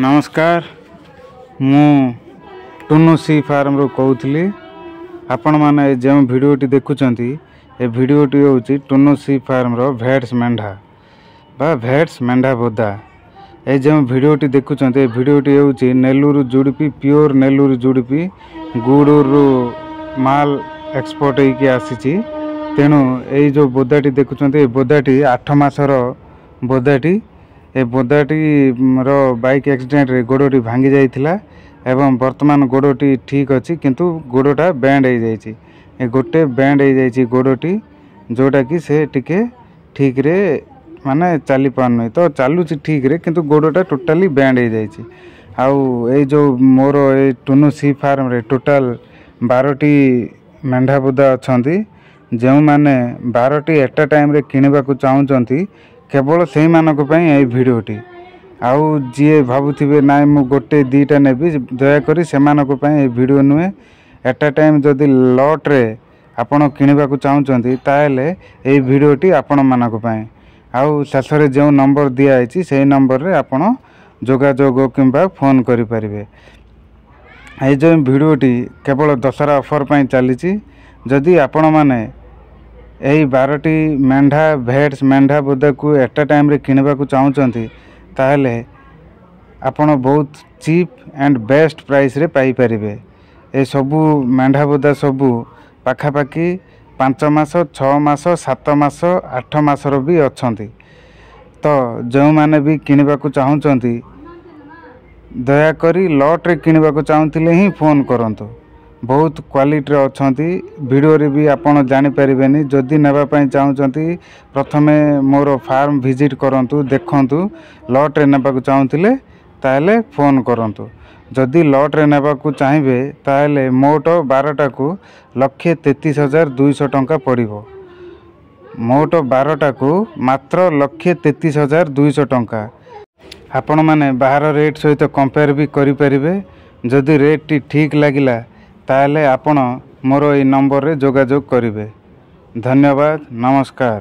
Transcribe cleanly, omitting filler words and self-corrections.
नमस्कार मु टुनु सी फार्म रो कहूली आपण मैंने जो भिडटी देखुंत ए भिडटी हूँ टुनु सी फार्म रो भेट्स मेंढा बा भेट्स मेंढा बोदा ए जो भिडटी देखुंत ए भिडटी हूँ नेलूर जुड़पी प्योर नेलूर जुड़पी गुड़ू माल एक्सपोर्ट होगी आसी तेणु ये जो बोदाटी देखुंत ए बोदाटी 8 मासर बोदाटी ए बोदाटी रो बाइक एक्सीडेंट रे गोड़ोटी भांगी जाइथिला एवं वर्तमान गोड़ोटी ठीक अच्छी किंतु गोड़ोटा बैंड हो जाइछि ए गोटे बैंड हो जाइछि गोड़ोटी जोटा कि से टिके ठीक रे माने चली पारन तो चालुछि ठीक रे किंतु गोड़ोटा टोटाली बैंड हो जाइछि आउ ए जो मोर ए टुनु सी फार्म रे टोटाल 12टी मेंढा बुदा अछंती जो माने 12टी एटा टाइम रे किनिबा को चाहुचंती केवल से मानी भिडटी आउ जी भावुवे ना मु गोटे दीटा नेबी दयाकोरी से भिड नुहे एट अ टाइम जदि लट्रे आपण किणवा चाहते ताले ये भिडटी आपण मानक आउ शेष जो नंबर दिखाई से नंबर रे आपण जोगाजोग किंबा फोन करें ये जो भिडटी केवल दशहरा ऑफर पर चली जदि आपण माने यही 12टी मेंढा भेट्स मेंढा बोदा को एट अ टाइम रे किणवा चाहते ताहले आपण बहुत चीप एंड बेस्ट प्राइस रे पाई परिबे ए सबू मेंढा बोदा सबू पाखापाखि 5 मास 6 मास 7 मास 8 मासर भी अछंती तो जो माने भी किणवा चाहते दयाकोरी लॉट रे किणवा चाहूले ही फोन करंतु बहुत क्वालिटी अच्छी वीडियो रे भी आपड़ जानीपारे जदि नापी चाहते प्रथमे मोर फार्म विजिट करूँ देखु लॉट रे नापा चाहूले ताले फोन करूँ जदि लॉट रे नापा चाहिए ताले मोट 12टा को 1,33,200 टंका पड़ो मोट 12टा को मात्र 1,33,200 टंका आपण मैंने बाहर रेट सहित कंपेयर भी करें जदि रेट टी ठीक लगिला ताले आपण मोर ये नंबर रे जोगाजोग करिवे। धन्यवाद नमस्कार।